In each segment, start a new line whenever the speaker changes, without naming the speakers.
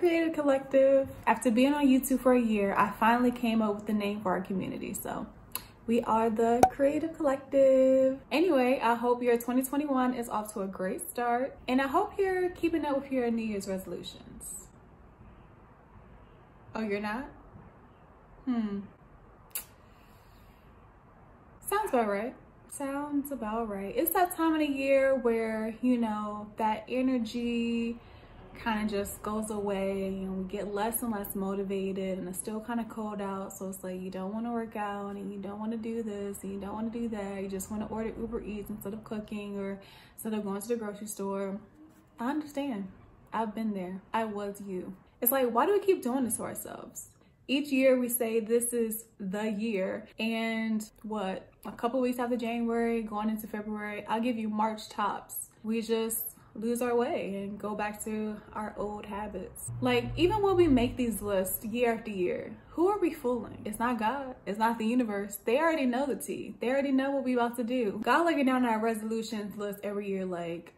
Creative Collective. After being on YouTube for a year, I finally came up with the name for our community. So we are the Creative Collective. Anyway, I hope your 2021 is off to a great start. And I hope you're keeping up with your New Year's resolutions. Oh, you're not? Sounds about right. Sounds about right. It's that time of the year where, you know, that energy kind of just goes away and we get less and less motivated, and it's still kind of cold out, so it's like you don't want to work out and you don't want to do this and you don't want to do that. You just want to order Uber Eats instead of cooking or instead of going to the grocery store. I understand. I've been there. I was you. It's like, why do we keep doing this to ourselves? Each year we say this is the year, and what, a couple weeks after January, going into February, I'll give you March tops, we just lose our way and go back to our old habits. Like, even when we make these lists year after year, who are we fooling? It's not God. It's not the universe. They already know the tea. They already know what we about to do. God looking down our resolutions list every year like,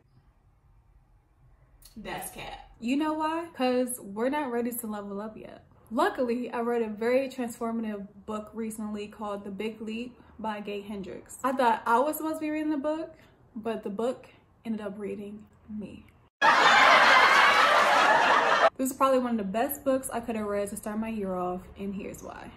that's cap. You know why? Because we're not ready to level up yet. Luckily, I read a very transformative book recently called The Big Leap by Gay Hendricks. I thought I was supposed to be reading the book, but the book ended up reading me. This is probably one of the best books I could have read to start my year off, and here's why.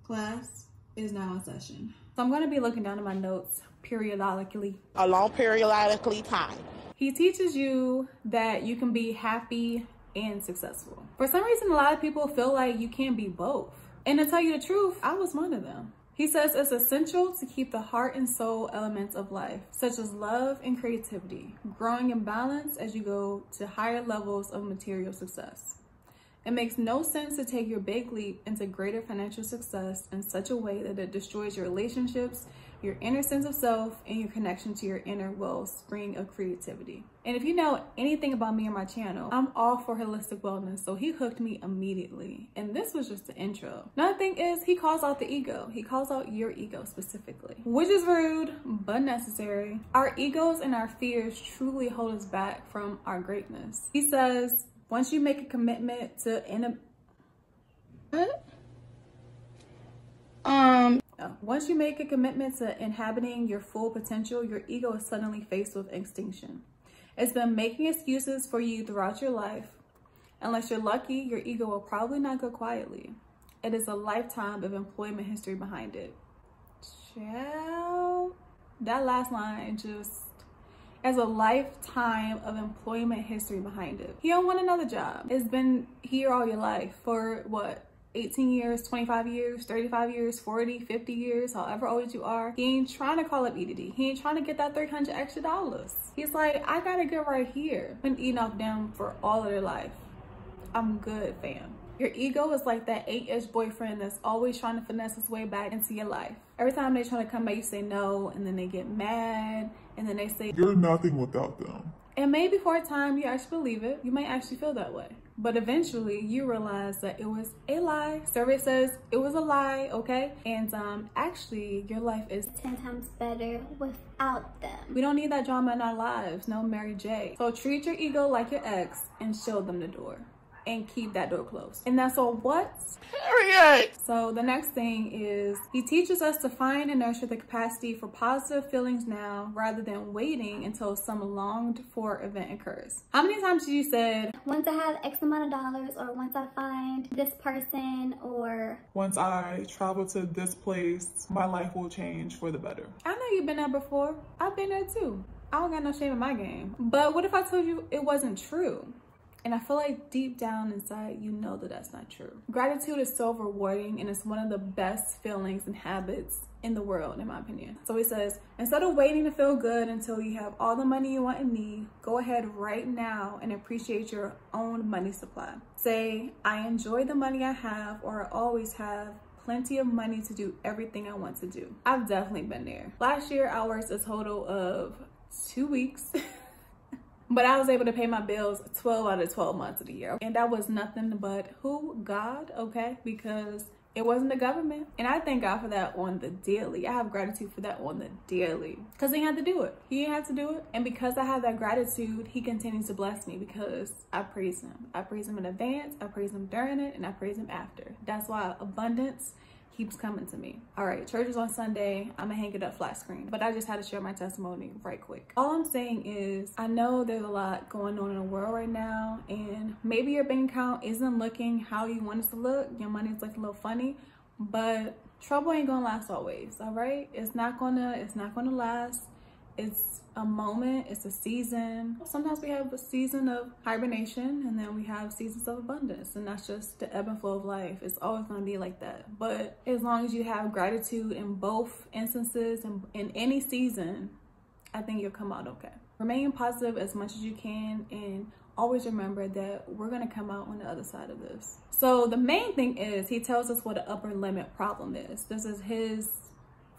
Class is now in session. So I'm going to be looking down at my notes periodically.
Along periodically time.
He teaches you that you can be happy and successful. For some reason, a lot of people feel like you can't be both. And to tell you the truth, I was one of them. He says it's essential to keep the heart and soul elements of life, such as love and creativity, growing in balance as you go to higher levels of material success. It makes no sense to take your big leap into greater financial success in such a way that it destroys your relationships, your inner sense of self, and your connection to your inner wellspring of creativity. And if you know anything about me or my channel, I'm all for holistic wellness, so he hooked me immediately. And this was just the intro. Another thing is he calls out the ego. He calls out your ego specifically, which is rude, but necessary. Our egos and our fears truly hold us back from our greatness. He says, once you make a commitment to once you make a commitment to inhabiting your full potential, your ego is suddenly faced with extinction. It's been making excuses for you throughout your life. Unless you're lucky, your ego will probably not go quietly. It is a lifetime of employment history behind it. Child, that last line just as a lifetime of employment history behind it. You don't want another job. It's been here all your life for what? 18 years, 25 years, 35 years, 40, 50 years, however old you are. He ain't trying to call up EDD. He ain't trying to get that $300 extra. He's like, I got a good right here. Been eating off them for all of their life. I'm good, fam. Your ego is like that 8-ish boyfriend that's always trying to finesse his way back into your life. Every time they try to come back, you say no, and then they get mad, and then they say,
you're nothing without them.
And maybe for a time you actually believe it. You might actually feel that way. But eventually you realize that it was a lie. Survey says it was a lie, okay? And actually your life is
10 times better without them.
We don't need that drama in our lives, no Mary J. So treat your ego like your ex and show them the door. And keep that door closed. And that's all what?
Period.
So the next thing is he teaches us to find and nurture the capacity for positive feelings now rather than waiting until some longed for event occurs. How many times have you said,
once I have X amount of dollars, or once I find this person, or
once I travel to this place, my life will change for the better?
I know you've been there before. I've been there too. I don't got no shame in my game. But what if I told you it wasn't true? And I feel like deep down inside, you know that that's not true. Gratitude is so rewarding, and it's one of the best feelings and habits in the world, in my opinion. So he says, instead of waiting to feel good until you have all the money you want and need, go ahead right now and appreciate your own money supply. Say, I enjoy the money I have, or I always have plenty of money to do everything I want to do. I've definitely been there. Last year, I worked a total of 2 weeks. But I was able to pay my bills 12 out of 12 months of the year. And that was nothing but who? God, okay? Because It wasn't the government. And I thank God for that on the daily. I have gratitude for that on the daily. Because he had to do it. He had to do it. And because I have that gratitude, he continues to bless me because I praise him. I praise him in advance, I praise him during it, and I praise him after. That's why abundance keeps coming to me. All right, church is on Sunday. I'm gonna hang it up flat screen, but I just had to share my testimony right quick. All I'm saying is I know there's a lot going on in the world right now, and maybe your bank account isn't looking how you want it to look. Your money's looking a little funny, but trouble ain't gonna last always. All right, it's not gonna last. It's a moment, it's a season. Sometimes we have a season of hibernation and then we have seasons of abundance, and that's just the ebb and flow of life. It's always gonna be like that. But as long as you have gratitude in both instances and in any season, I think you'll come out okay. Remain positive as much as you can, and always remember that we're gonna come out on the other side of this. So the main thing is he tells us what the upper limit problem is. This is his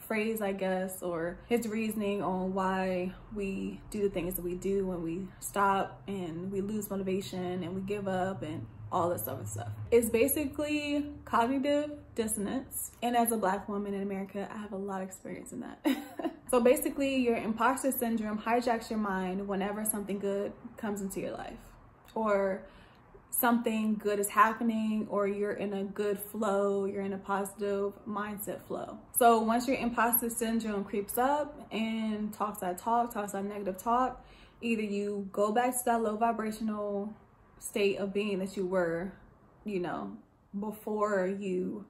phrase, I guess, or his reasoning on why we do the things that we do when we stop and we lose motivation and we give up and all this other stuff. It's basically cognitive dissonance. And as a Black woman in America, I have a lot of experience in that. So basically your imposter syndrome hijacks your mind whenever something good comes into your life, or something good is happening, or you're in a good flow, you're in a positive mindset flow. So once your imposter syndrome creeps up and talks that negative talk, either you go back to that low vibrational state of being that you were, you know, before you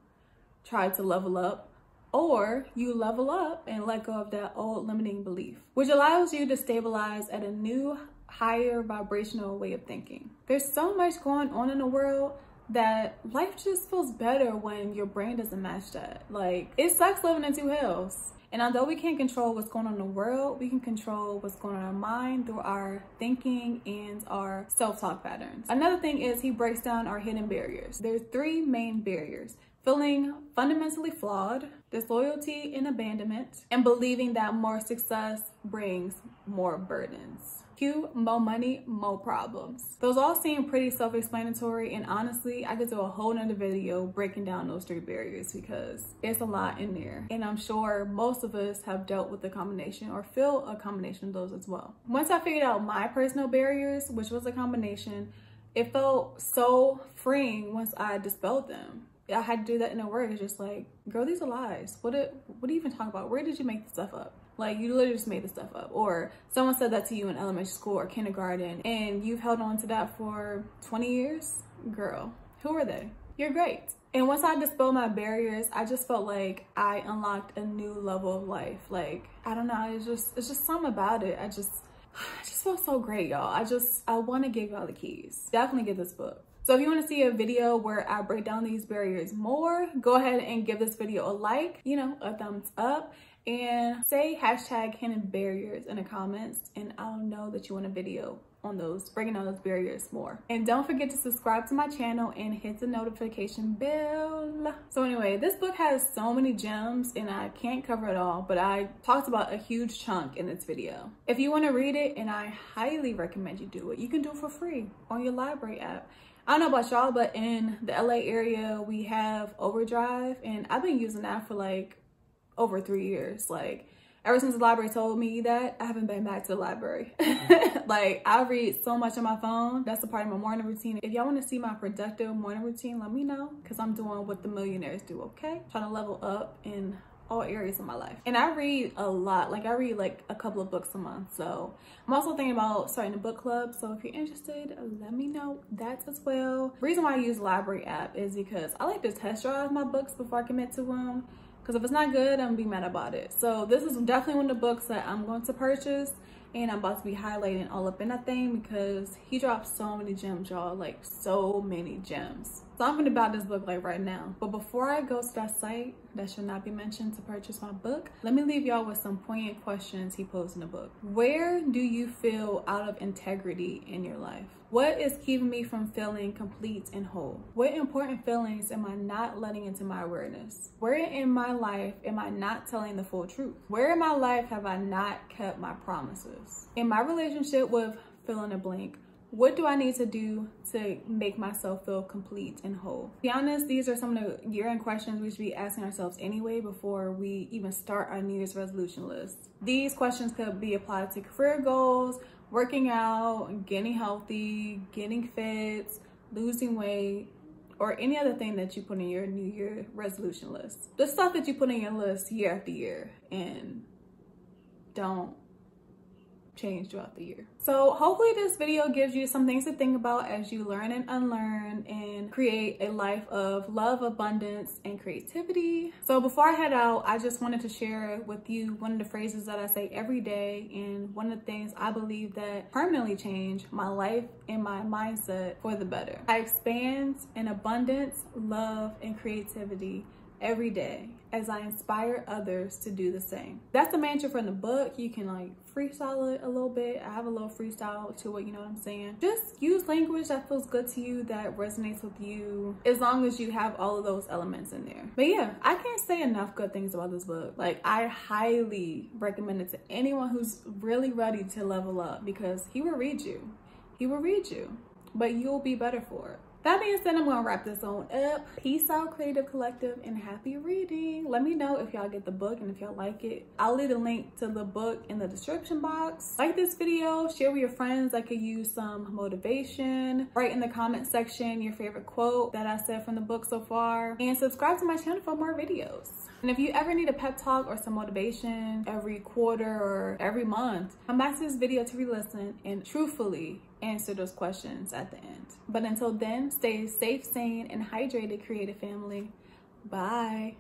tried to level up, or you level up and let go of that old limiting belief, which allows you to stabilize at a new higher vibrational way of thinking. There's so much going on in the world that life just feels better when your brain doesn't match that. Like, it sucks living in two hells. And although we can't control what's going on in the world, we can control what's going on in our mind through our thinking and our self-talk patterns. Another thing is he breaks down our hidden barriers. There's 3 main barriers: feeling fundamentally flawed, disloyalty and abandonment, and believing that more success brings more burdens. Cue more money, more problems. Those all seem pretty self-explanatory, and honestly, I could do a whole nother video breaking down those 3 barriers because it's a lot in there. And I'm sure most of us have dealt with a combination or feel a combination of those as well. Once I figured out my personal barriers, which was a combination, it felt so freeing once I dispelled them. I had to do that in a word. It's just like, girl, these are lies. What do you even talk about? Where did you make this stuff up? Like, you literally just made this stuff up. Or someone said that to you in elementary school or kindergarten and you've held on to that for 20 years? Girl, who are they? You're great. And once I dispelled my barriers, I just felt like I unlocked a new level of life. Like, I don't know, it's just something about it. I just feel so great, y'all. I want to give y'all the keys. Definitely get this book. So if you want to see a video where I break down these barriers more, go ahead and give this video a like, you know, a thumbs up, and say #HiddenBarriers in the comments, and I'll know that you want a video on those, breaking down those barriers more. And don't forget to subscribe to my channel and hit the notification bell. So anyway, this book has so many gems and I can't cover it all, but I talked about a huge chunk in this video. If you want to read it, and I highly recommend you do it, you can do it for free on your library app. I don't know about y'all, but in the LA area, we have Overdrive, and I've been using that for like over 3 years. Like, ever since the library told me that, I haven't been back to the library. Like, I read so much on my phone. That's a part of my morning routine. If y'all want to see my productive morning routine, let me know, because I'm doing what the millionaires do, okay? Trying to level up in all areas of my life. And I read a lot. Like, I read like a couple of books a month. So I'm also thinking about starting a book club. So if you're interested, let me know that as well. The reason why I use the library app is because I like to test drive my books before I commit to them. Because if it's not good, I'm gonna be mad about it. So this is definitely one of the books that I'm going to purchase, and I'm about to be highlighting all up in that thing because he dropped so many gems, y'all, like so many gems. So I'm gonna buy this book like right now. But before I go to that site that should not be mentioned to purchase my book, let me leave y'all with some poignant questions he posed in the book. Where do you feel out of integrity in your life? What is keeping me from feeling complete and whole? What important feelings am I not letting into my awareness? Where in my life am I not telling the full truth? Where in my life have I not kept my promises? In my relationship with fill in the blank, What do I need to do to make myself feel complete and whole? To be honest, these are some of the year-end questions we should be asking ourselves anyway before we even start our New Year's resolution list. These questions could be applied to career goals, working out, getting healthy, getting fit, losing weight, or any other thing that you put in your New Year resolution list. The stuff that you put in your list year after year and don't change throughout the year. So hopefully this video gives you some things to think about as you learn and unlearn and create a life of love, abundance, and creativity. So before I head out, I just wanted to share with you one of the phrases that I say every day, and one of the things I believe that permanently changed my life and my mindset for the better. I expand in abundance, love, and creativity every day as I inspire others to do the same. That's the mantra from the book. You can like freestyle it a little bit. I have a little freestyle to it, you know what I'm saying? Just use language that feels good to you, that resonates with you, as long as you have all of those elements in there. But yeah, I can't say enough good things about this book. Like, I highly recommend it to anyone who's really ready to level up, because he will read you. He will read you, but you'll be better for it. That being said, I'm gonna wrap this on up. Peace out, Creative Collective, and happy reading. Let me know if y'all get the book and if y'all like it. I'll leave a link to the book in the description box. Like this video, share with your friends that could use some motivation. Write in the comment section your favorite quote that I said from the book so far. And subscribe to my channel for more videos. And if you ever need a pep talk or some motivation every quarter or every month, come back to this video to re-listen and truthfully answer those questions at the end. But until then, stay safe, sane, and hydrated, creative family. Bye.